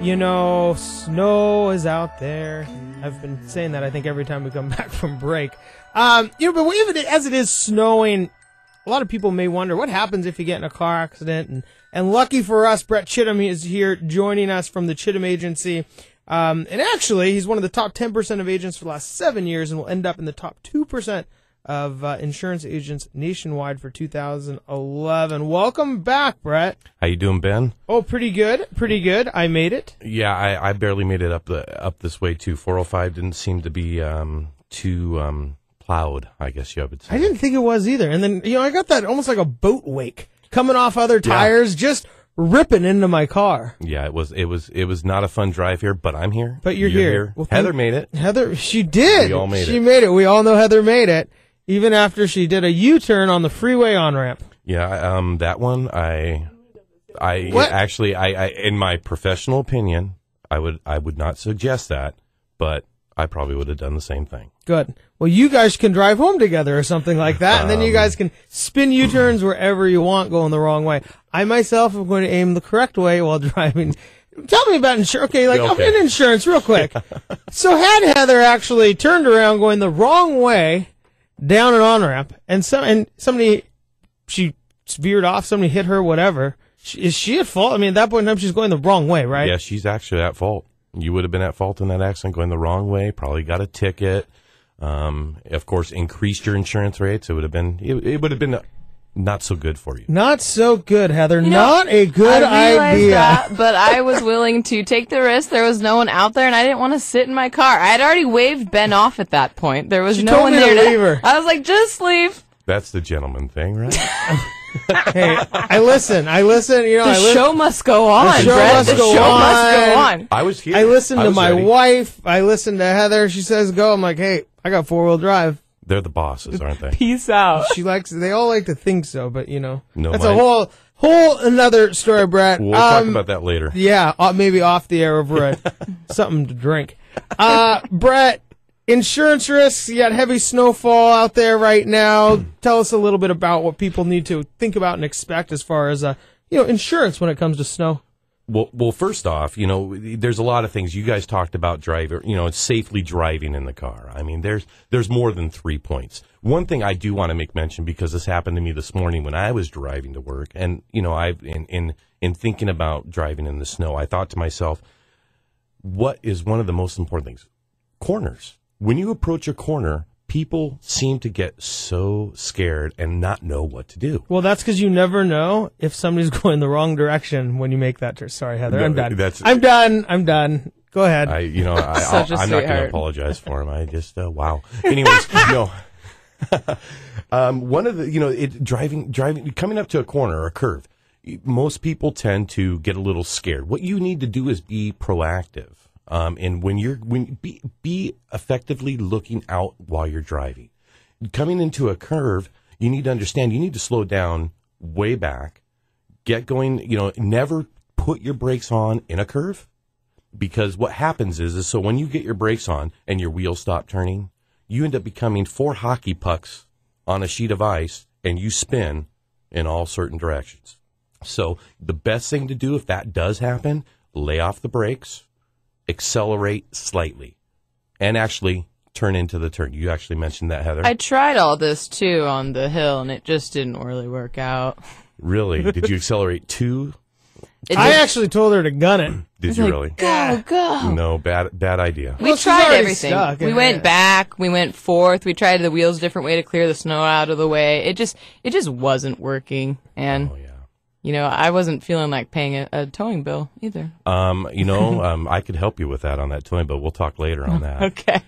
Snow is out there. I've been saying that, I think, every time we come back from break. But even as it is snowing, a lot of people may wonder what happens if you get in a car accident. And lucky for us, Brett Chittum is here joining us from the Chittum Agency. And actually, he's one of the top 10% of agents for the last 7 years and will end up in the top 2% of insurance agents nationwide for 2011. Welcome back, Brett. How you doing, Ben? Oh, pretty good. Pretty good. I made it. Yeah, I barely made it up this way, too. 405 didn't seem to be too plowed, I guess you would say. I didn't think it was either. And then, I got that almost like a boat wake coming off other tires, just ripping into my car. Yeah, it was not a fun drive here, but I'm here. But you're here. Well, Heather made it. Heather, she did. We all made it. She made it. We all know Heather made it, even after she did a U-turn on the freeway on-ramp. Yeah, that one, I actually, in my professional opinion, I would not suggest that, but I probably would have done the same thing. Good. Well, you guys can drive home together or something like that, and then you guys can spin U-turns wherever you want going the wrong way. I myself am going to aim the correct way while driving. Tell me about insurance. Okay, I'm in insurance real quick. So had Heather actually turned around going the wrong way down an on-ramp, and somebody, she veered off, somebody hit her, whatever, is she at fault? I mean, at that point in time, she's going the wrong way, right? Yeah, she's actually at fault. You would have been at fault in that accident, going the wrong way, probably got a ticket. Of course, increased your insurance rates. It would have been not so good for you. Not so good, Heather. Not a good idea. That, but I was willing to take the risk. There was no one out there, and I didn't want to sit in my car. I had already waved Ben off at that point. There was no one there to leave her. I was like, just leave. That's the gentleman thing, right? Hey, I listen. The show must go on, The show Brett. must The go show on. must go on. I was here. I listened to my ready. wife. I listened to Heather. She says go. I'm like, hey, I got four-wheel drive. They're the bosses, aren't they? Peace out. They all like to think so, but No, that's a whole another story, Brett. We'll talk about that later. Yeah, maybe off the air over something to drink. Brett, insurance risks. You got heavy snowfall out there right now. Tell us a little bit about what people need to think about and expect as far as insurance when it comes to snow. Well, first off, there's a lot of things you guys talked about safely driving in the car. I mean, there's more than 3 points. One thing I do want to make mention, because this happened to me this morning when I was driving to work, and I've in thinking about driving in the snow, I thought to myself, what is one of the most important things? Corners. When you approach a corner, people seem to get so scared and not know what to do. Well, that's because you never know if somebody's going the wrong direction when you make that turn. Sorry, Heather. I'm done. I'm done. Go ahead. I'm not going to apologize for him. I just, wow. Anyways, no. One of the, driving, coming up to a corner or a curve, most people tend to get a little scared. What you need to do is be proactive. And be effectively looking out while you're driving. Coming into a curve, you need to understand, you need to slow down way back, get going, never put your brakes on in a curve, because what happens is so when you get your brakes on and your wheels stop turning, you end up becoming 4 hockey pucks on a sheet of ice and you spin in all certain directions. So the best thing to do if that does happen, lay off the brakes, accelerate slightly, and actually turn into the turn. You actually mentioned that, Heather. I tried all this, too, on the hill, and it just didn't really work out. Really? Did you accelerate too? I actually told her to gun it. Did you really? Go. No, bad idea. We tried everything. We went back. We went forth. We tried the wheels a different way to clear the snow out of the way. It just wasn't working. And I wasn't feeling like paying a towing bill either. I could help you with that on that towing bill. We'll talk later on that. Okay.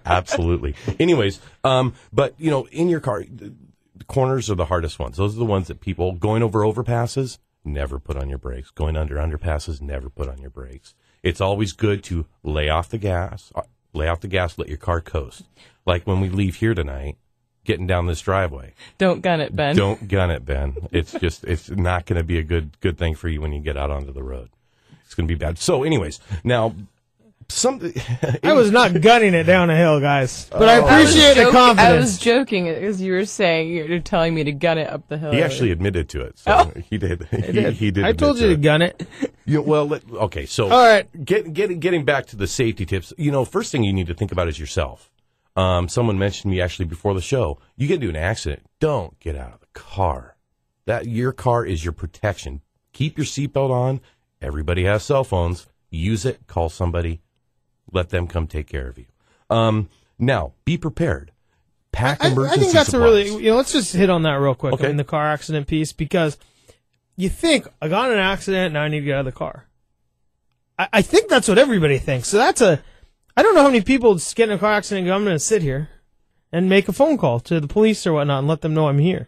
Absolutely. Anyways, but in your car, the corners are the hardest ones. Those are the ones that people going over overpasses, never put on your brakes. Going under underpasses, never put on your brakes. It's always good to lay off the gas, let your car coast. Like when we leave here tonight, getting down this driveway. Don't gun it, Ben. Don't gun it, Ben. It's not going to be a good thing for you when you get out onto the road. It's going to be bad. So anyways, now I was not gunning it down a hill, guys, but I appreciate the confidence. I was joking as you were saying you're telling me to gun it up the hill. He actually admitted to it. So he did. He did. I told you to gun it. Okay. So, all right. Getting back to the safety tips. First thing you need to think about is yourself. Someone mentioned me actually before the show. You get into an accident, don't get out of the car. Your car is your protection. Keep your seatbelt on. Everybody has cell phones. Use it. Call somebody. Let them come take care of you. Now, be prepared. Pack emergency I think that's supplies. a really, let's just hit on that real quick. Okay. I mean, the car accident piece, because you think, I got in an accident, now I need to get out of the car. I think that's what everybody thinks. So I don't know how many people just get in a car accident and go, I'm going to sit here and make a phone call to the police or whatnot and let them know I'm here.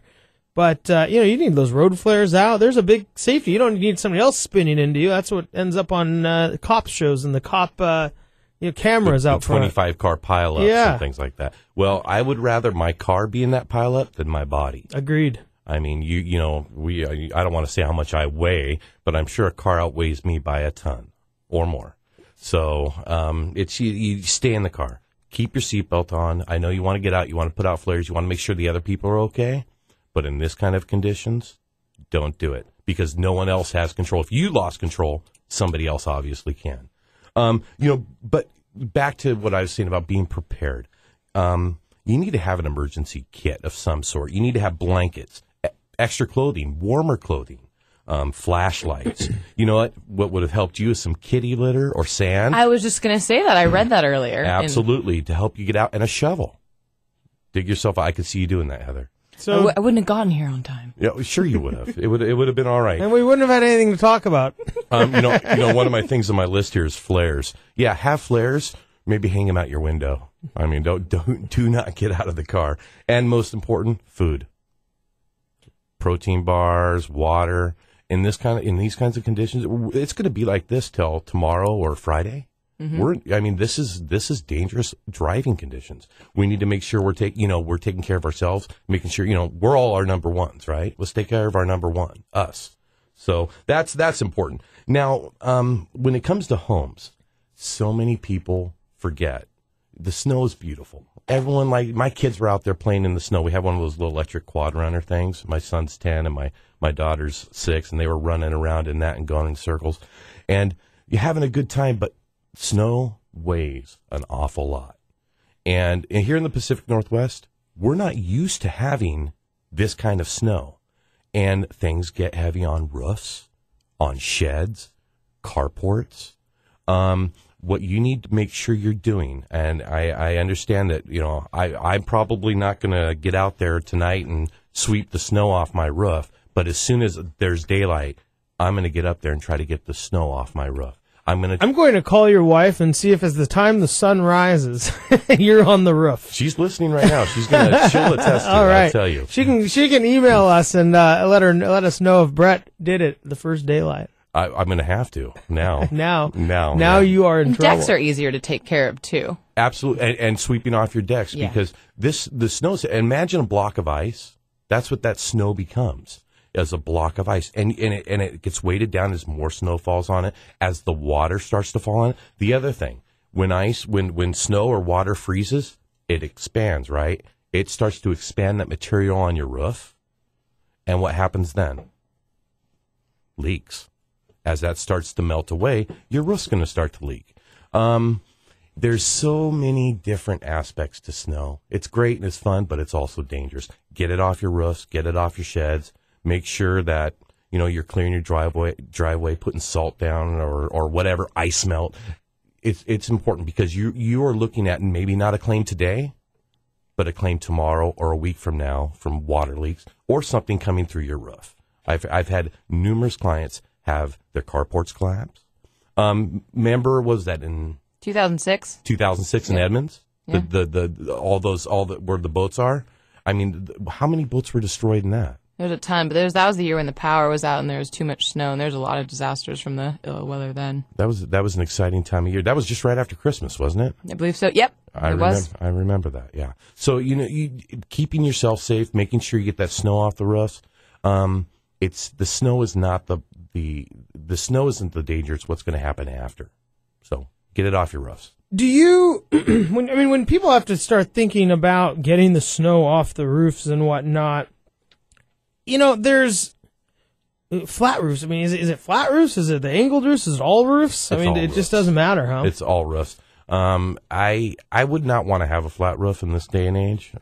But, you need those road flares out. There's a big safety. You don't need somebody else spinning into you. That's what ends up on cop shows and the cop cameras out front. 25-car pileups and things like that. Well, I would rather my car be in that pileup than my body. Agreed. I mean, I don't want to say how much I weigh, but I'm sure a car outweighs me by a ton or more. So you stay in the car. Keep your seatbelt on. I know you want to get out. You want to put out flares. You want to make sure the other people are okay. But in this kind of conditions, don't do it because no one else has control. If you lost control, somebody else obviously can. But back to what I was saying about being prepared. You need to have an emergency kit of some sort. You need to have blankets, extra clothing, warmer clothing, flashlights. You know what would have helped you is some kitty litter or sand. I was just going to say that. I read that earlier. Absolutely, to help you get out, and a shovel. Dig yourself out. I could see you doing that, Heather. So I wouldn't have gotten here on time. Yeah, sure you would have. It would have been all right. And we wouldn't have had anything to talk about. One of my things on my list here is flares. Yeah, have flares. Maybe hang them out your window. I mean, do not get out of the car. And most important, food. Protein bars, water. In these kinds of conditions, it's going to be like this till tomorrow or Friday. Mm-hmm. This is dangerous driving conditions. We need to make sure we're taking care of ourselves, making sure, we're all our number ones, right? Let's take care of our number one, us. So that's important. Now, when it comes to homes, so many people forget the snow is beautiful. Everyone, like my kids were out there playing in the snow. We have one of those little electric quad runner things. My son's 10 and my daughter's 6, and they were running around in that and going in circles. And you're having a good time, but snow weighs an awful lot. And here in the Pacific Northwest, we're not used to having this kind of snow. And things get heavy on roofs, on sheds, carports. What you need to make sure you're doing, and I understand that, I'm probably not going to get out there tonight and sweep the snow off my roof, but as soon as there's daylight, I'm going to get up there and try to get the snow off my roof. I'm going to call your wife and see if as the time the sun rises, you're on the roof. She's listening right now. She'll attest to it, All right. I'll tell you. She can email us and let us know if Brett did it the first daylight. I'm going to have to now. Now you are in trouble. Decks are easier to take care of too. Absolutely, and sweeping off your decks because the snow. Imagine a block of ice. That's what that snow becomes, as a block of ice, and it gets weighted down as more snow falls on it, as the water starts to fall on it. The other thing, when snow or water freezes, it expands, right? It starts to expand that material on your roof, and what happens then? Leaks. As that starts to melt away, your roof's going to start to leak. There's so many different aspects to snow. It's great and it's fun, but it's also dangerous. Get it off your roofs, get it off your sheds. Make sure that, you're clearing your driveway, putting salt down or whatever, ice melt. It's important because you are looking at maybe not a claim today, but a claim tomorrow or a week from now from water leaks or something coming through your roof. I've had numerous clients have their carports collapse. Remember, was that in 2006? 2006 in Edmonds? Yeah. Where the boats are? I mean, how many boats were destroyed in that? There's a ton, but that was the year when the power was out and there was too much snow, and there's a lot of disasters from the ill weather then. That was an exciting time of year. That was just right after Christmas, wasn't it? I believe so. Yep, it was. I remember that. Yeah. So keeping yourself safe, making sure you get that snow off the roofs. The snow is not the snow isn't the danger. It's what's going to happen after. So get it off your roofs. Do you, when people have to start thinking about getting the snow off the roofs and whatnot, there's Flat roofs. I mean, is it flat roofs? Is it the angled roofs? Is it all roofs? I mean, it just doesn't matter, huh? It's all roofs. I would not want to have a flat roof in this day and age,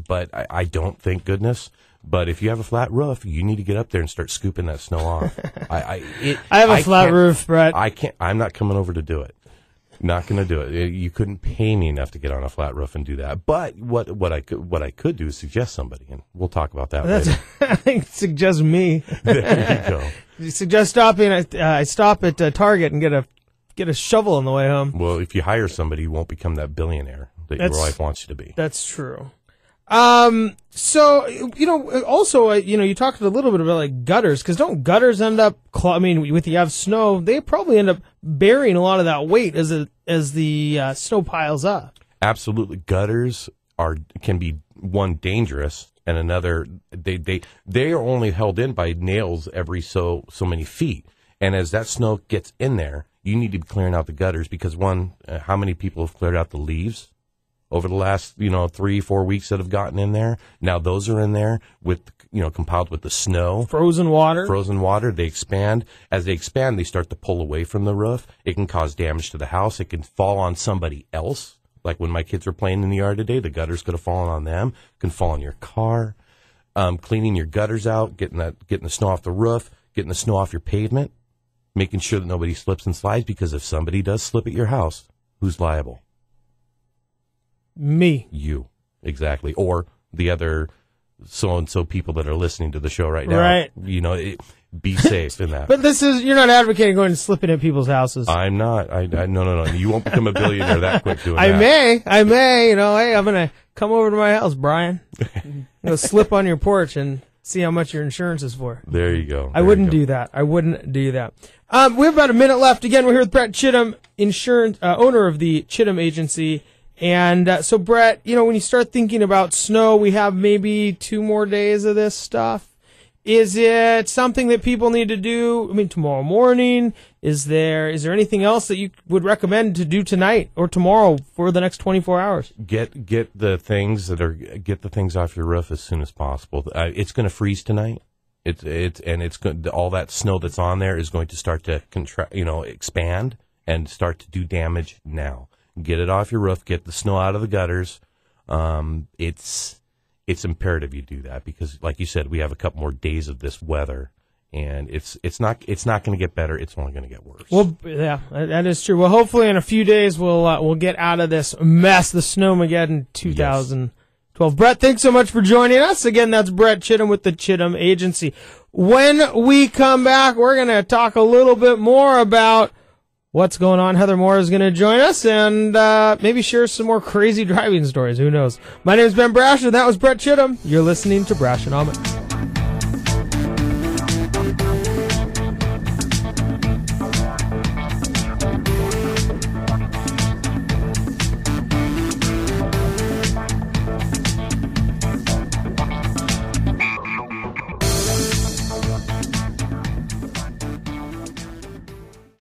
but I don't, thank goodness. But if you have a flat roof, you need to get up there and start scooping that snow off. I have a flat roof, Brett. I can't. I'm not coming over to do it. Not going to do it. You couldn't pay me enough to get on a flat roof and do that. But what I could do is suggest somebody, and we'll talk about that later. I think suggest me. There you go. You suggest stopping. I stop at Target and get a shovel on the way home. Well, if you hire somebody, you won't become that billionaire that your wife wants you to be. That's true. So, also, you talked a little bit about like gutters, because don't gutters end up, with you have snow, they probably end up burying a lot of that weight as the snow piles up. Absolutely. Gutters can be, one, dangerous, and another, they are only held in by nails every so many feet. And as that snow gets in there, you need to be clearing out the gutters, because one, how many people have cleared out the leaves over the last, 3-4 weeks that have gotten in there? Now those are in there with, compiled with the snow. Frozen water. They expand. As they expand, they start to pull away from the roof. It can cause damage to the house. It can fall on somebody else. Like when my kids were playing in the yard today, the gutters could have fallen on them. It can fall on your car. Cleaning your gutters out, getting the snow off the roof, getting the snow off your pavement, making sure that nobody slips and slides, because if somebody does slip at your house, who's liable? Me. You. Exactly. Or the other so-and-so people that are listening to the show right now. Right. Be safe in that. But you're not advocating going and slipping at people's houses. I'm not. No. You won't become a billionaire that quick doing I that. I may, hey, I'm going to come over to my house, Brian. Slip on your porch and see how much your insurance is for. There you go. I wouldn't do that. We have about a minute left. Again, we're here with Brett Chittum, owner of the Chittum Agency. And so, Brett, when you start thinking about snow, we have maybe 2 more days of this stuff. Is it something that people need to do, tomorrow morning? Is there anything else that you would recommend to do tonight or tomorrow for the next 24 hours? Get the things off your roof as soon as possible. It's going to freeze tonight. All that snow that's on there is going to start to expand and start to do damage now. Get it off your roof. Get the snow out of the gutters. It's imperative you do that, because, like you said, we have a couple more days of this weather, and it's not going to get better. It's only going to get worse. Well, yeah, that is true. Well, hopefully in a few days we'll get out of this mess, the Snowmageddon 2012. Yes. Brett, thanks so much for joining us. Again, that's Brett Chittum with the Chittum Agency. When we come back, we're going to talk a little bit more about what's going on. Heather Moore is going to join us and maybe share some more crazy driving stories. Who knows? My name is Ben Brasher. That was Brett Chittum. You're listening to Brashenomics.